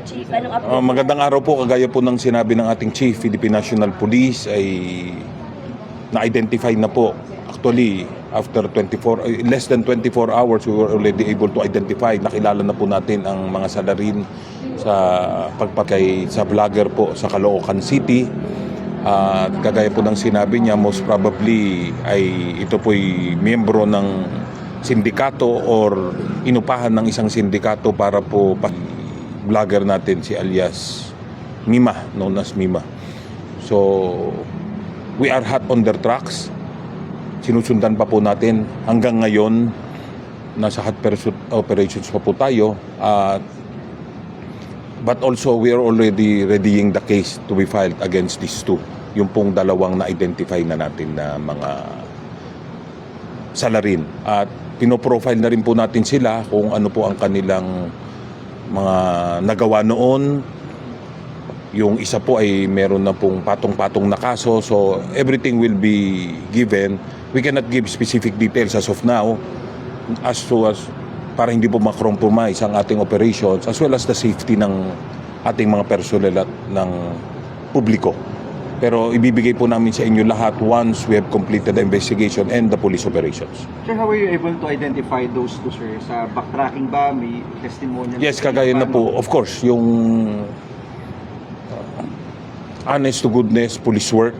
Chief? Anong update? Magandang araw po. Kagaya po ng sinabi ng ating Chief, Philippine National Police ay na-identify na po. Actually, after less than 24 hours, we were already able to identify. Nakilala na po natin ang mga salarin sa pagpakay sa vlogger po sa Caloocan City. At kagaya po ng sinabi niya, most probably ay ito po'y miyembro ng sindikato or inupahan ng isang sindikato para po vlogger natin si alias Mima, known as Mima. So, we are hot on their tracks. Sinusundan pa po natin. Hanggang ngayon, nasa hot pursuit operations pa po tayo. But also, we are already readying the case to be filed against these two. Yung pong dalawang na-identify na natin na mga salarin. At pinoprofile na rin po natin sila kung ano po ang kanilang mga nagawa noon. Yung isa po ay meron na pong patong-patong na kaso. So everything will be given. We cannot give specific details as of now as para hindi po ma-compromise ang ating operations as well as the safety ng ating mga personnel at ng publiko. Pero ibibigay po namin sa inyo lahat once we have completed the investigation and the police operations. Sir, how were you able to identify those two, sir? Sa backtracking ba? May testimonial? Yes, kagaya na po. Of course, yung honest to goodness police work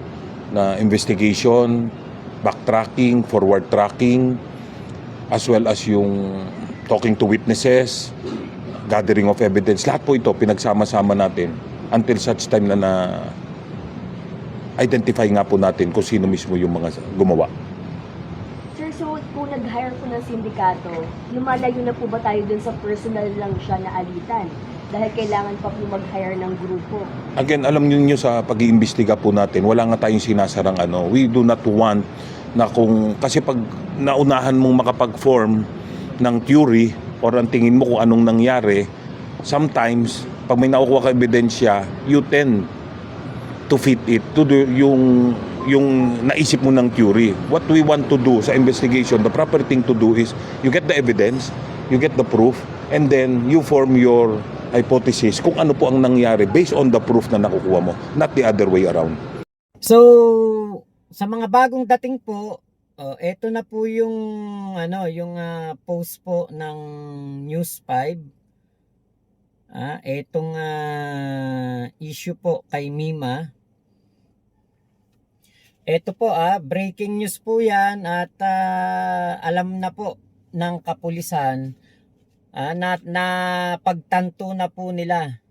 na investigation, backtracking, forward tracking, as well as yung talking to witnesses, gathering of evidence. Lahat po ito pinagsama-sama natin until such time na identify nga po natin kung sino mismo yung mga gumawa. Sir, so kung nag-hire po ng sindikato, lumalayo na po ba tayo dun sa personal lang siya na alitan? Dahil kailangan pa po mag-hire ng grupo. Again, alam niyo sa pag-iimbestiga po natin, wala nga tayong sinasarang ano. We do not want na kasi pag naunahan mong makapag-form ng theory or ang tingin mo kung anong nangyari, sometimes, pag may nakukuha ka ebidensya, you tend to fit it to yung naisip mo ng theory. What we want to do sa investigation, the proper thing to do is you get the evidence, you get the proof, and then you form your hypothesis kung ano po ang nangyari based on the proof na nakukuha mo, not the other way around. So, sa mga bagong dating po, eto na po yung post po ng News 5. Etong issue po kay Mima. Ito po breaking news po yan at alam na po ng kapulisan na pagtanto na po nila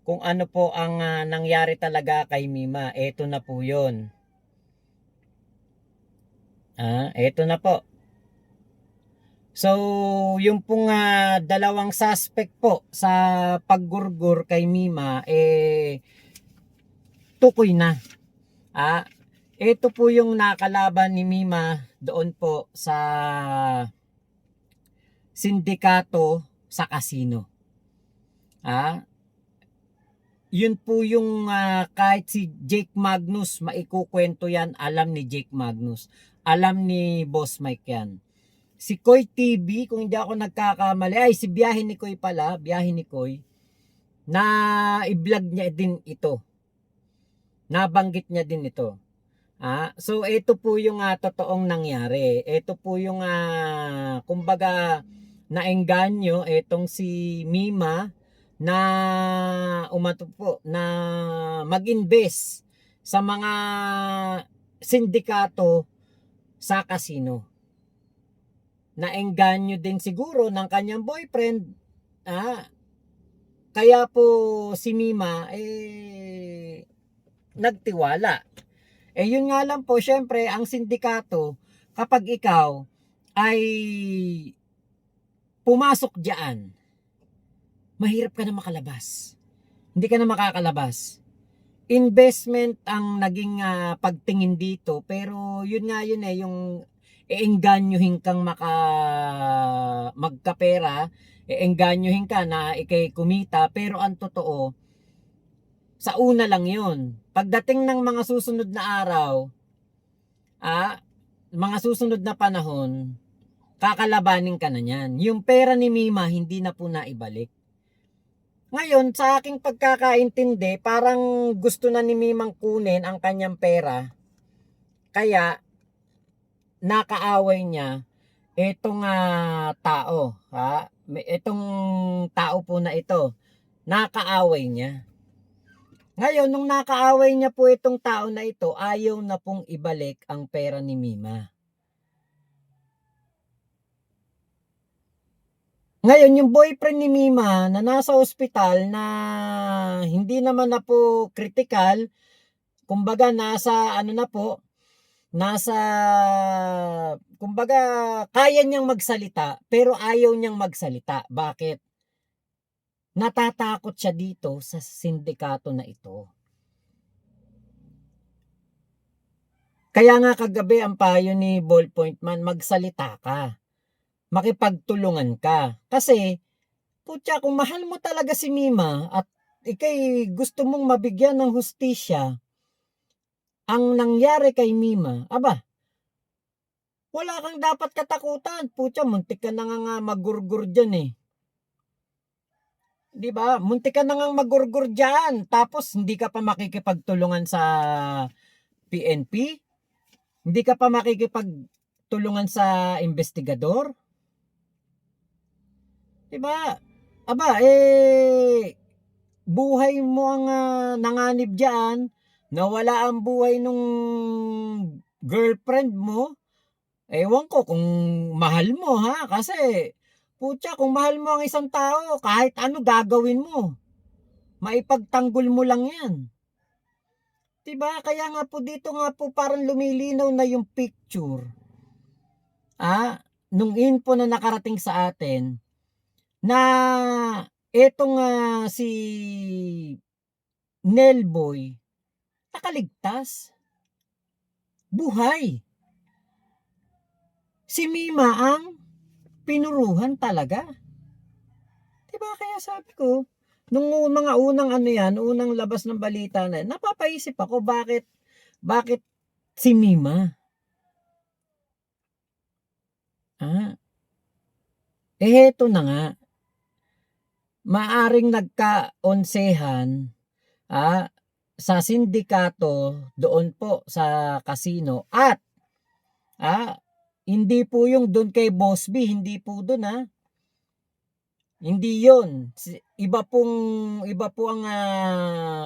kung ano po ang nangyari talaga kay Mima. Ito na po yun. Ito na po. So, yung pong dalawang suspect po sa paggurgur kay Mima tukoy na. Ito po yung nakalaban ni Mima doon po sa sindikato sa casino. Yun po yung kahit si Jake Magnus, maikukwento yan, alam ni Jake Magnus. Alam ni Boss Mike yan. Si Koy TV, kung hindi ako nagkakamali, si Biyahe ni Koy pala, Biyahe ni Koy, na i-vlog niya din ito. Nabanggit niya din ito. So ito po yung totoong nangyari. Ito po yung kumbaga naengganyo etong si Mima na na mag-invest sa mga sindikato sa casino. Naengganyo din siguro ng kanyang boyfriend. Kaya po si Mima nagtiwala. Yun nga lang po, syempre, ang sindikato, kapag ikaw ay pumasok diyan, mahirap ka na makalabas. Hindi ka na makakalabas. Investment ang naging pagtingin dito, pero yun nga yun yung eengganyohin kang magkapera, eengganyohin ka na ikay kumita, pero ang totoo, sa una lang yun. Pagdating ng mga susunod na araw, mga susunod na panahon, kakalabanin ka na niyan. Yung pera ni Mima, hindi na po naibalik. Ngayon, sa aking pagkakaintindi, parang gusto na ni Mimang kunin ang kanyang pera. Kaya, nakaaway niya itong tao. Ha? Itong tao po na ito, nakaaway niya. Ngayon, nung nakaaway niya po itong tao na ito, ayaw na pong ibalik ang pera ni Mima. Ngayon, yung boyfriend ni Mima na nasa ospital na hindi naman na po critical, kumbaga nasa, kumbaga kaya niyang magsalita pero ayaw niyang magsalita. Bakit? Natatakot siya dito sa sindikato na ito. Kaya nga kagabi ang payo ni Ballpoint Man, magsalita ka. Makipagtulungan ka. Kasi, putya, kung mahal mo talaga si Mima at ikay gusto mong mabigyan ng hustisya, ang nangyari kay Mima, aba, wala kang dapat katakutan. Putya, muntik ka na nga magurgur dyan eh. Di ba? Muntik ka na nga magurgur dyan. Tapos, hindi ka pa makikipagtulungan sa PNP? Hindi ka pa makikipagtulungan sa investigador? Diba? Aba, buhay mo ang nanganib dyan, nawala ang buhay nung girlfriend mo, ewan ko kung mahal mo ha, kasi putya, kung mahal mo ang isang tao, kahit ano gagawin mo, maipagtanggol mo lang yan. Diba? Kaya nga po dito nga po parang lumilinaw na yung picture. Nung info na nakarating sa atin, na etong si Nelboy nakaligtas, buhay. Si Mima ang pinuruhan talaga. Diba? Kaya sabi ko, nung mga unang unang labas ng balita na, napapaisip ako bakit si Mima? Heto na nga. Maaring nagkaonsehan sa sindikato doon po sa casino at hindi po yung doon kay Boss B, hindi po doon hindi yon, iba po ang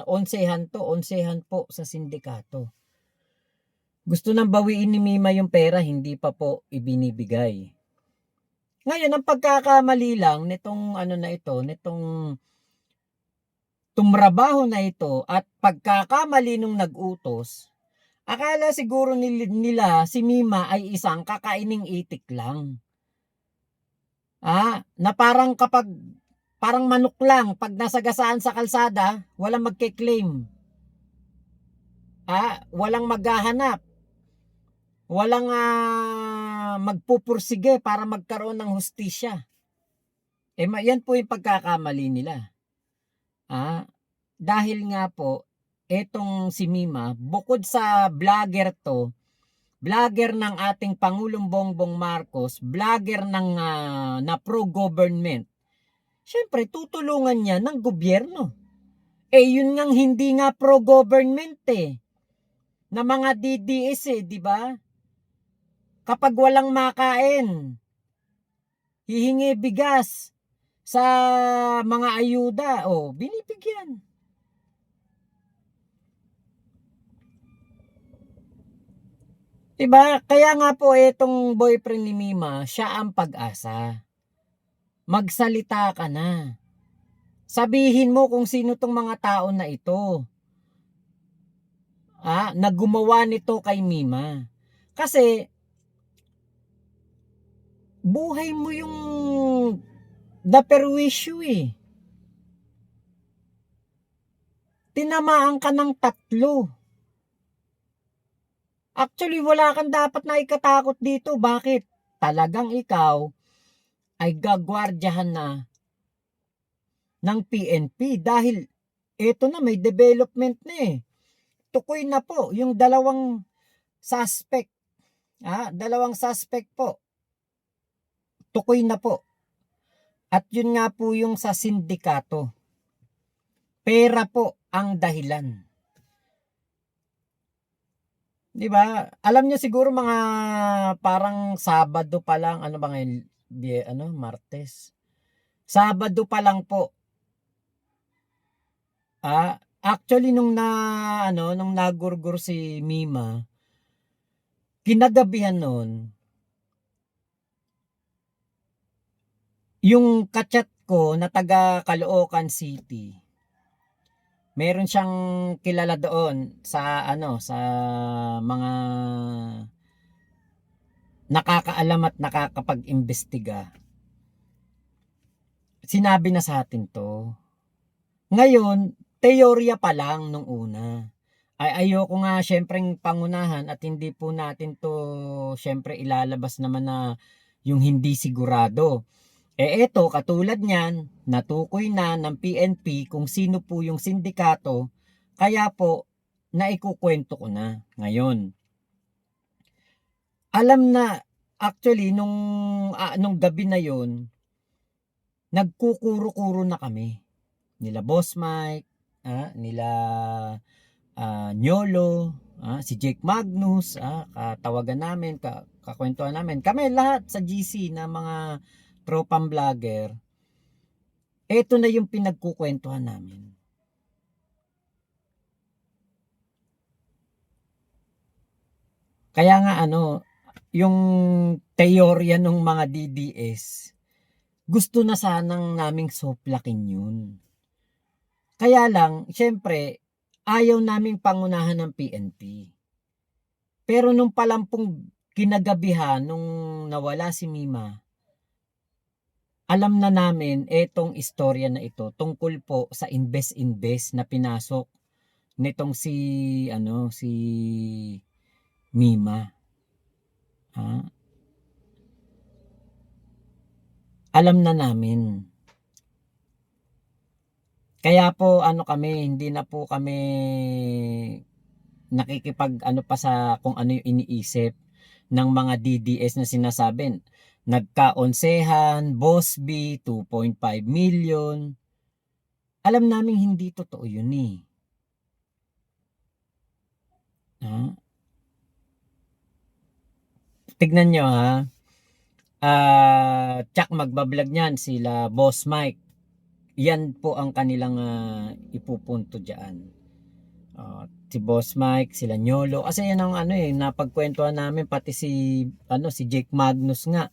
onsehan po sa sindikato. Gusto nang bawiin ni Mima yung pera, hindi pa po ibinibigay. Ngayon, ang pagkakamali lang nitong nitong tumrabaho na ito at pagkakamali nung nag-utos, akala siguro nila si Mima ay isang kakaining itik lang. Na parang parang manok lang, pag nasagasaan sa kalsada, walang magke-claim. Walang maghahanap. Walang magpupursige para magkaroon ng hustisya. Yan po yung pagkakamali nila. Dahil nga po, etong si Mima, bukod sa vlogger to, vlogger ng ating Pangulong Bongbong Marcos, vlogger ng na pro-government, syempre tutulungan niya ng gobyerno. Yun ngang hindi nga pro-government na mga DDS di ba? Kapag walang makain, hihingi bigas sa mga ayuda, binibigyan. Diba? Kaya nga po itong boyfriend ni Mima, siya ang pag-asa. Magsalita ka na. Sabihin mo kung sino tong mga tao na ito. Na gumawa nito kay Mima. Kasi buhay mo yung naperwisyo Tinamaan ka ng 3. Actually, wala kang dapat na ikatakot dito. Bakit? Talagang ikaw ay gagwardyahan na ng PNP dahil ito na may development na Tukoy na po yung dalawang suspect. Dalawang suspect po. Tukoy na po. At yun nga po yung sa sindikato. Pera po ang dahilan. 'Di ba? Alam niyo siguro mga parang Sabado pa lang, ano ba ngayon, Martes. Sabado pa lang po. Actually nung nagurgur si Mima, kinagabihan noon, yung kachat ko na taga Caloocan City, meron siyang kilala doon sa mga nakakaalam at nakakapag-imbestiga. Sinabi na sa atin to. Ngayon, teorya pa lang nung una. Ay ayoko nga syempreng pangunahan at hindi po natin to syempre ilalabas naman na yung hindi sigurado. Eto, katulad niyan, natukoy na ng PNP kung sino po yung sindikato, kaya po naikukwento ko na ngayon. Alam na, actually nung gabi na yon, nagkukuro-kuro na kami. Nila Boss Mike, nila Nyolo, si Jake Magnus, katawagan namin, kakwentuhan namin. Kami lahat sa GC na mga tropang vlogger. Ito na yung pinagkukwentuhan namin. Kaya nga yung teorya ng mga DDS, gusto na sanang naming soplakin yun. Kaya lang, syempre, ayaw naming pangunahan ng PNP. Pero nung palampong kinagabihan, nung nawala si Mima, alam na namin etong istorya na ito tungkol po sa invest na pinasok nitong si Mima. Alam na namin. Kaya po hindi na po kami nakikipag pa sa kung ano yung iniisip ng mga DDS na sinasabi. Nagkaonsehan, Boss B, 2.5 million. Alam namin hindi totoo yun eh. Tignan nyo Tsak magbablog niyan sila Boss Mike. Yan po ang kanilang ipupunto diyan. Si Boss Mike, sila Nyolo. Kasi yan ang napagkwentuhan namin pati si Jake Magnus nga.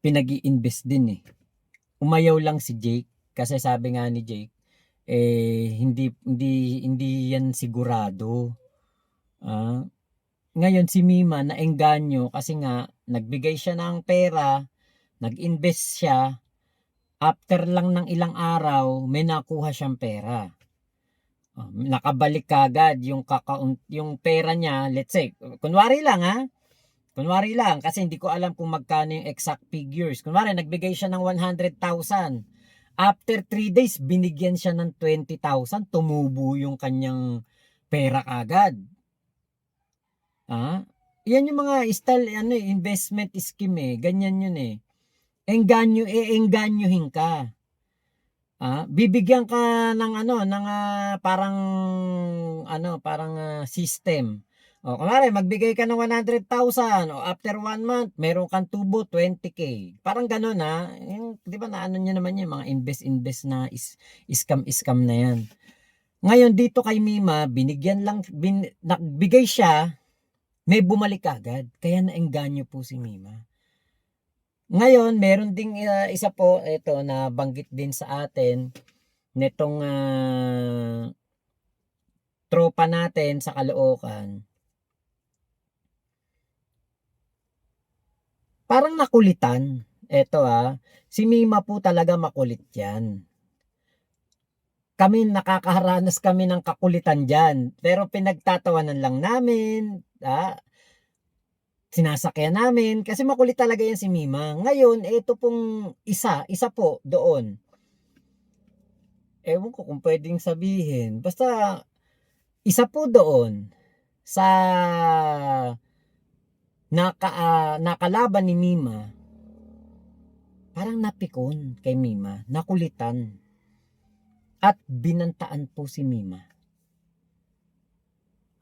Pinag-i-invest din eh. Umayaw lang si Jake kasi sabi nga ni Jake hindi yan sigurado. Ngayon si Mima naengganyo kasi nga nagbigay siya ng pera, nag-invest siya, after lang ng ilang araw may nakuha siyang pera. Nakabalik kagad yung pera niya, let's say, kunwari lang kasi hindi ko alam kung magkano yung exact figures. Kunwari nagbigay siya ng 100,000. After 3 days binigyan siya ng 20,000, tumubo yung kanyang pera kagad. Yan yung mga style investment scheme ganyan yun eh. Engganyohin ka. Bibigyan ka ng parang system. Kunwari magbigay ka ng 100,000 after 1 month meron kang tubo 20k. Parang ganoon yung 'di ba niyo naman yung mga invest na scam na yan. Ngayon dito kay Mima nagbigay siya, may bumalik agad. Kaya naengganyo po si Mima. Ngayon, meron ding isa po, ito na banggit din sa atin nitong tropa natin sa Caloocan. Parang nakulitan. Ito si Mima po talaga makulit yan. Kami nakakaharanas kami ng kakulitan dyan. Pero pinagtatawanan lang namin. Sinasakyan namin. Kasi makulit talaga yan si Mima. Ngayon, ito pong isa po doon. Ewan ko kung pwedeng sabihin. Basta, isa po doon sa nakalaban ni Mima. parang napikon kay Mima, nakulitan. At binantaan po si Mima.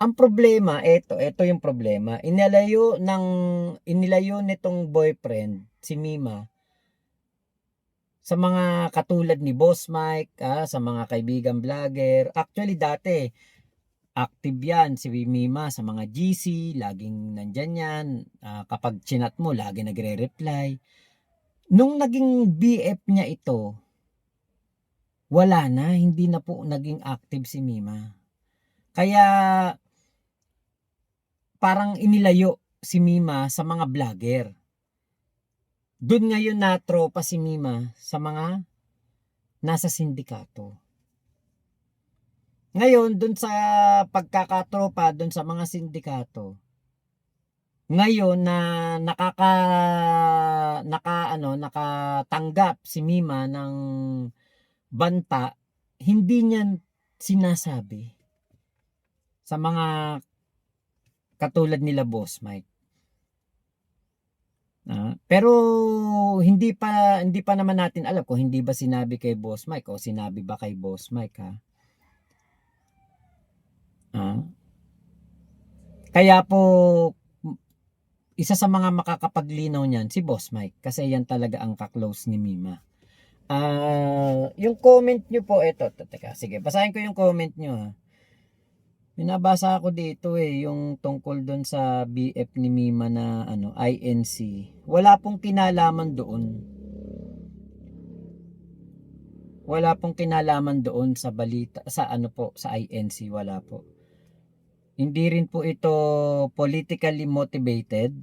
Ang problema, ito yung problema. Inilayo nitong boyfriend si Mima sa mga katulad ni Boss Mike, sa mga kaibigan vlogger. Actually dati active yan si Mima sa mga GC, laging nandyan yan. Kapag chinat mo, lagi nagre-reply. Nung naging BF niya ito, wala na, hindi na po naging active si Mima. Kaya parang inilayo si Mima sa mga vlogger. Doon ngayon na tropa si Mima sa mga nasa sindikato. Ngayon, doon sa pagkakatropa, doon sa mga sindikato, ngayon na nakatanggap si Mima ng banta, hindi niya sinasabi sa mga katulad nila Boss Mike. Pero hindi pa naman natin alam kung hindi ba sinabi kay Boss Mike o sinabi ba kay Boss Mike, ha. Kaya po isa sa mga makakapaglinaw niyan si Boss Mike kasi yan talaga ang ka-close ni Mima. Yung comment nyo po, teka, sige, basahin ko yung comment nyo, ha. Binabasa ako dito yung tungkol doon sa BF ni Mima na INC. Wala pong kinalaman doon. Wala pong kinalaman doon sa balita, sa sa INC, wala po. Hindi rin po ito politically motivated.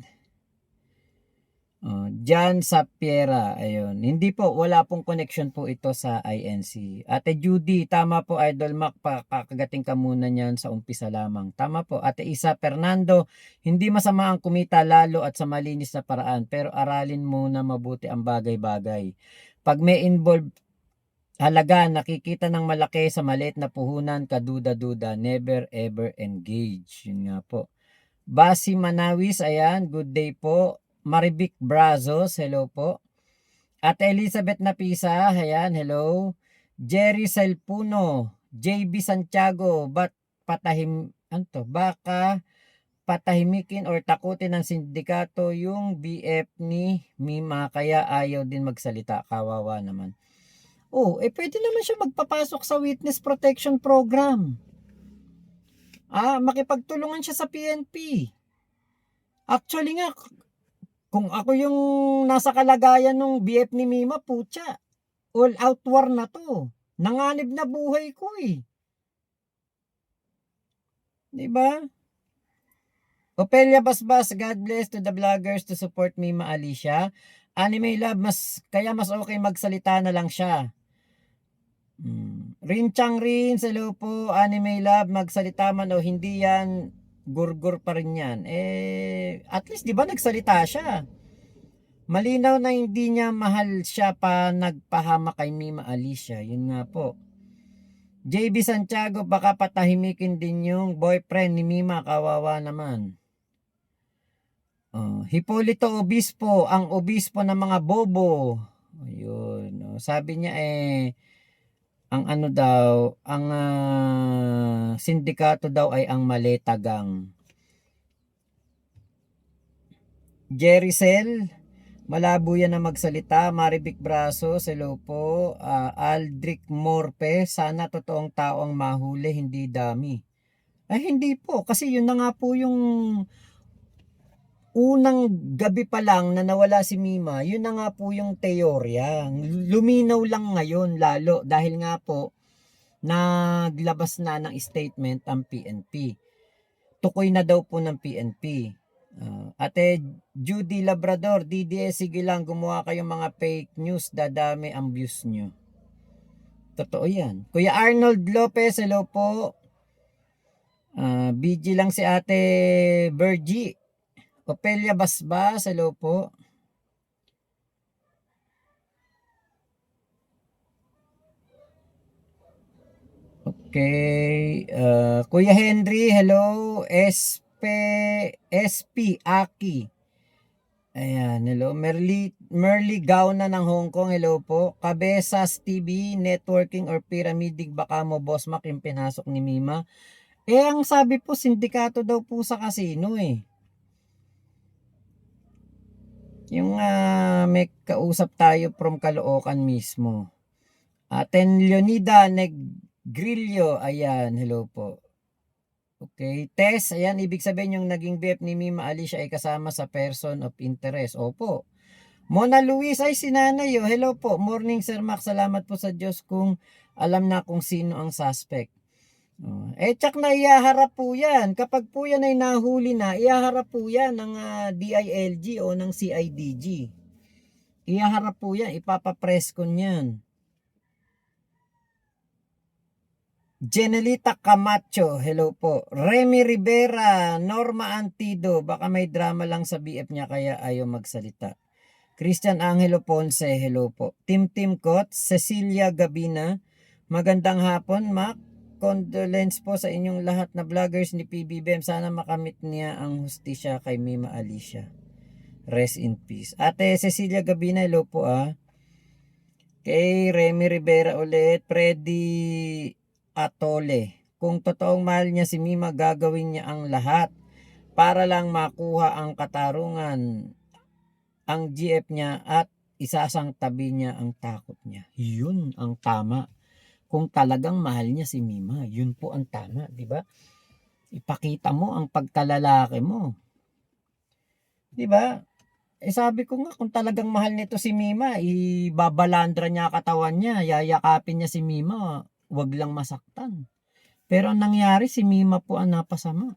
Jan Sapiera, ayun. Hindi po, wala pong connection po ito sa INC. Ate Judy, tama po, Idol Mac, kakagating ka muna niyan sa umpisa lamang. Tama po. Ate Isa Fernando, hindi masama ang kumita lalo at sa malinis na paraan, pero aralin muna mabuti ang bagay-bagay. Pag may involved halaga, nakikita ng malaki sa maliit na puhunan, kaduda-duda, never ever engage. Yun nga po. Basi Manawis, ayan, good day po. Marivic Brazos, hello po. At Elizabeth Napisa, ayan, hello. Jerry Selpuno, JB Santiago, baka patahimikin or takutin ng sindikato yung BF ni Mima kaya ayaw din magsalita, kawawa naman. Pwede naman siya magpapasok sa Witness Protection Program. Makipagtulungan siya sa PNP. Actually nga, kung ako yung nasa kalagayan ng BF ni Mima, putya, all out war na to. Nanganib na buhay ko eh. Diba? Opelia Basbas, God bless to the vloggers to support Mima Alicia. Anime Love, kaya mas okay magsalita na lang siya. Rinchang Rins, hello po. Anime Love, magsalita man o hindi yan, gurgur pa rin yan. At least di ba nagsalita siya? Malinaw na hindi niya mahal siya pa nagpahama kay Mima Alicia. Yun nga po. JB Santiago, baka patahimikin din yung boyfriend ni Mima, kawawa naman. Hipolito Obispo, ang obispo ng mga bobo. Ayun. Sabi niya ang ang sindikato daw ay ang Maleta Gang. Jericel, malabo yan na magsalita. Marivic Brazos, hello po. Aldric Morpe, sana totoong tao ang mahuli, hindi dami. Hindi po, kasi yun na nga po yung unang gabi pa lang na nawala si Mima, yun na nga po yung teorya. Luminaw lang ngayon lalo dahil nga po naglabas na ng statement ang PNP. Tukoy na daw po ng PNP. Ate Judy Labrador, DDS, sige lang, gumawa kayong mga fake news, dadami ang views nyo. Totoo yan. Kuya Arnold Lopez, hello po. BG lang si Ate Virgie. Opelia Basbas, hello po. Okay. Kuya Henry, hello. SP Aki. Ayan, hello. Merly Gauna ng Hong Kong, hello po. Cabezas TV, networking or pyramidig baka mo, Boss Mac, yung pinasok ni Mima. Ang sabi po, sindikato daw po sa casino eh. Yung may kausap tayo from Caloocan mismo. Aten Leonida Negrillo, ayan, hello po. Okay, Tess, ayan, ibig sabihin yung naging BF ni Mima Alicia ay kasama sa person of interest. Opo. Mona Luis, ay sinanay, oh. Hello po. Morning, Sir Max. Salamat po sa Diyos kung alam na kung sino ang suspect. Tsak na iyaharap po yan. Kapag po yan ay nahuli na, iyaharap po yan ng DILG o ng CIDG. Iyaharap po yan. Ipapapress ko yan. Jenelita Camacho, hello po. Remy Rivera, Norma Antido, baka may drama lang sa BF niya kaya ayaw magsalita. Christian Angelo Ponce, hello po. Tim Kot, Cecilia Gabina, magandang hapon, Mac. Condolence po sa inyong lahat na vloggers ni PBBM. Sana makamit niya ang hustisya kay Mima Alicia. Rest in peace. Ate Cecilia Gabina, hello po Kay Remy Rivera ulit, Freddy Atole. Kung totoong mahal niya si Mima, gagawin niya ang lahat para lang makuha ang katarungan, ang GF niya at isasang tabi niya ang takot niya. Yun ang tama. Kung talagang mahal niya si Mima, yun po ang tama, di ba? Ipakita mo ang pagkalalaki mo. Di ba? Sabi ko nga, kung talagang mahal nito si Mima, ibabalandra niya katawan niya, yayakapin niya si Mima, wag lang masaktan. Pero ang nangyari, si Mima po ang napasama.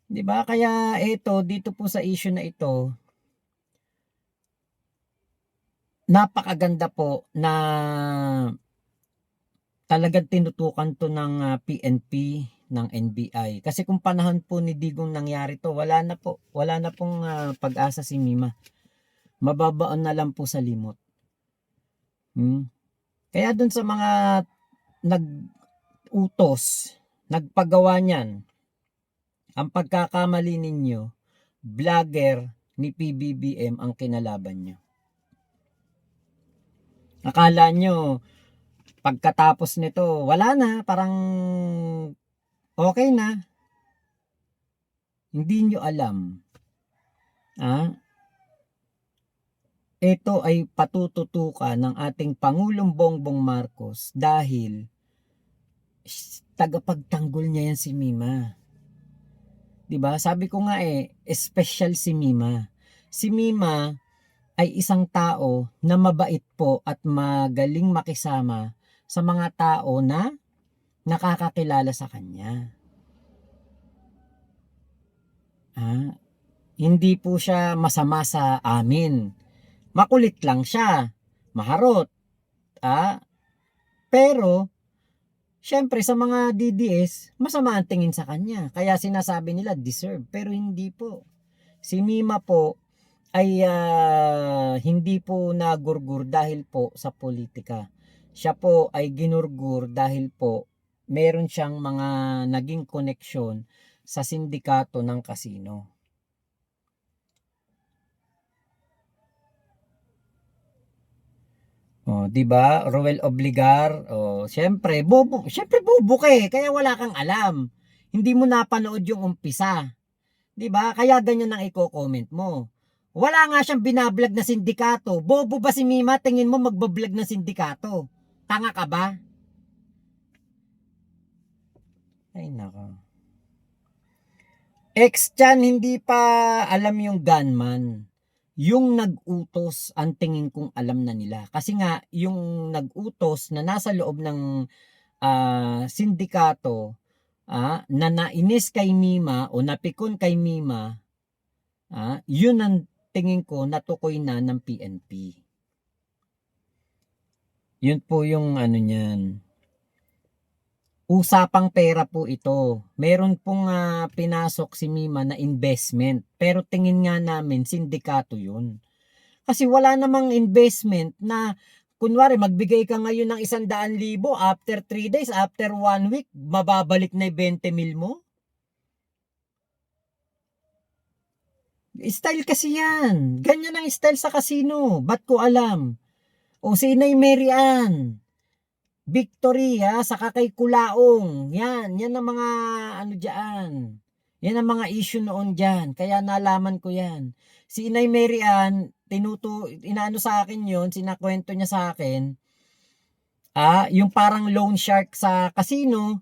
'Di ba? Kaya dito po sa issue na ito, napakaganda po na talagang tinutukan to ng PNP, ng NBI. Kasi kung panahon po ni Digong nangyari to, wala na pong pag-asa si Mima. Mababaon na lang po sa limot. Kaya dun sa mga nag-utos, nagpagawa niyan, ang pagkakamali ninyo, vlogger ni PBBM ang kinalaban nyo. Akala nyo, pagkatapos nito, wala na, parang okay na. Hindi nyo alam. Ito ay patututukan ng ating Pangulong Bongbong Marcos dahil tagapagtanggol niya yan si Mima. 'Di ba? Sabi ko nga special si Mima. Si Mima ay isang tao na mabait po at magaling makisama sa mga tao na nakakakilala sa kanya. Hindi po siya masama sa amin. Makulit lang siya, maharot. Pero syempre sa mga DDS, masama ang tingin sa kanya. Kaya sinasabi nila deserve, pero hindi po. Si Mima po ay hindi po nagurgur dahil po sa politika. Siya po ay ginurgur dahil po meron siyang mga naging koneksyon sa sindikato ng kasino. Di ba? Roel Obligar, syempre bobo ka kaya wala kang alam. Hindi mo napanood yung umpisa. Di ba? Kaya ganyan ang i-comment mo. Wala nga siyang binablog na sindikato. Bobo ba si Mima? Tingin mo magbablog na sindikato? Tanga ka ba? Ay nako. Ex-chan hindi pa alam yung gunman. Yung nag-utos ang tingin kong alam na nila. Kasi nga yung nag-utos na nasa loob ng sindikato na nainis kay Mima o napikon kay Mima, yun ang tingin ko natukoy na ng PNP. Yun po yung niyan. Usapang pera po ito. Meron pong pinasok si Mima na investment. Pero tingin nga namin, sindikato yun. Kasi wala namang investment na, kunwari, magbigay ka ngayon ng 100,000, after 3 days, after 1 week, mababalik na 20 mil mo. Style kasi yan. Ganyan ang style sa casino. Ba't ko alam? O si Inay Mary Ann, Victory, ha, saka kay Kulaong. Yan ang mga ano diyan. Yan ang mga issue noon diyan. Kaya nalaman ko yan. Si Inay Mary Ann, inaano sa akin yon, sinakwento niya sa akin. Yung parang loan shark sa casino.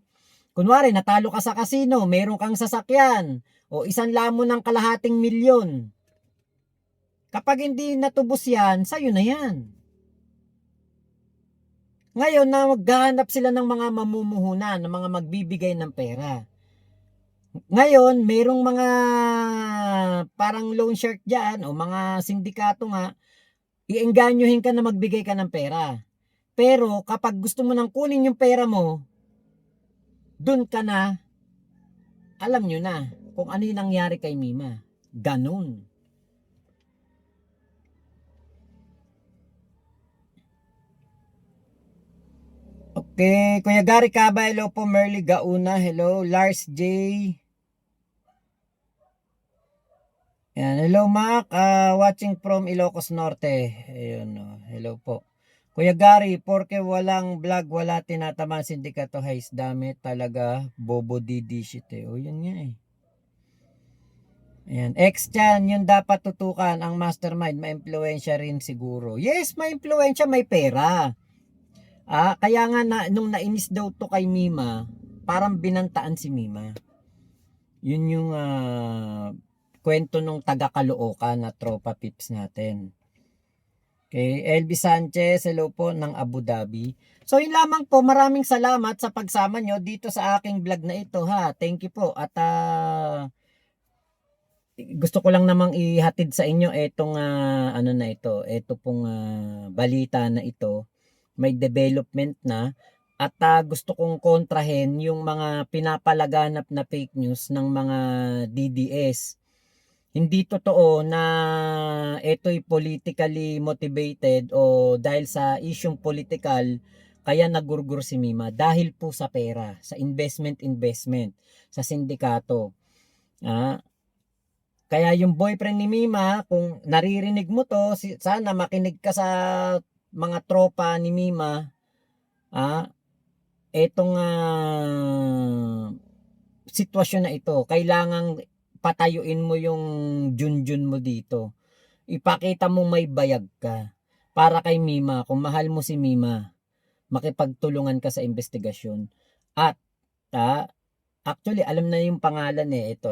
Kunwari, natalo ka sa casino, meron kang sasakyan, o isang lamon ng kalahating milyon. Kapag hindi natubos yan, sa'yo na yan. Ngayon na maghahanap sila ng mga mamumuhunan, ng mga magbibigay ng pera. Ngayon, merong mga parang loan shark dyan, o mga sindikato nga, iengganyohin ka na magbigay ka ng pera. Pero kapag gusto mo nang kunin yung pera mo, dun ka na, alam nyo na kung ano yung nangyari kay Mima. Ganun. Okay, Kuya Gary Caba, hello po. Merly Gauna, hello. Lars J. Yan, hello Mac, watching from Ilocos Norte. Ayun, hello po. Kuya Gary, porke walang vlog, wala tinatamaan sindikato Hayes, dami talaga, bobo didi shit eh. O yun nga eh. Ayan, X-Chan, yun dapat tutukan ang mastermind, ma-impluensya rin siguro. Yes, ma-impluensya, may pera. Kaya nga nung nainis daw to kay Mima, parang binantaan si Mima. Yun yung kwento nung taga Caloocan na tropa pips natin. Okay, LB Sanchez, hello po ng Abu Dhabi. So yun lamang po, maraming salamat sa pagsama nyo dito sa aking vlog na ito ha. Thank you po at gusto ko lang namang ihatid sa inyo etong ano na ito, ito pong balita na ito. May development na at gusto kong kontrahin yung mga pinapalaganap na fake news ng mga DDS. Hindi totoo na ito'y politically motivated o dahil sa isyong political kaya nagurgur si Mima dahil po sa pera, sa investment, sa sindikato. Kaya yung boyfriend ni Mima, kung naririnig mo to, sana makinig ka sa mga tropa ni Mima. Etong sitwasyon na ito, kailangang patayuin mo yung junjun mo dito. Ipakita mo may bayag ka. Para kay Mima, kung mahal mo si Mima, makipagtulungan ka sa investigasyon. At, actually, alam na yung pangalan ito,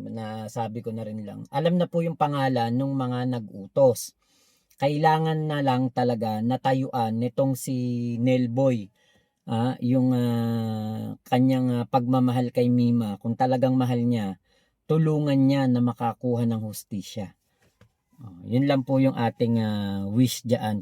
nasabi ko na rin lang. Alam na po yung pangalan ng mga nag-utos. Kailangan na lang talaga natayuan nitong si Nelboy. Yung kanyang pagmamahal kay Mima, kung talagang mahal niya, tulungan niya na makakuha ng hustisya. Yun lang po yung ating wish dyan.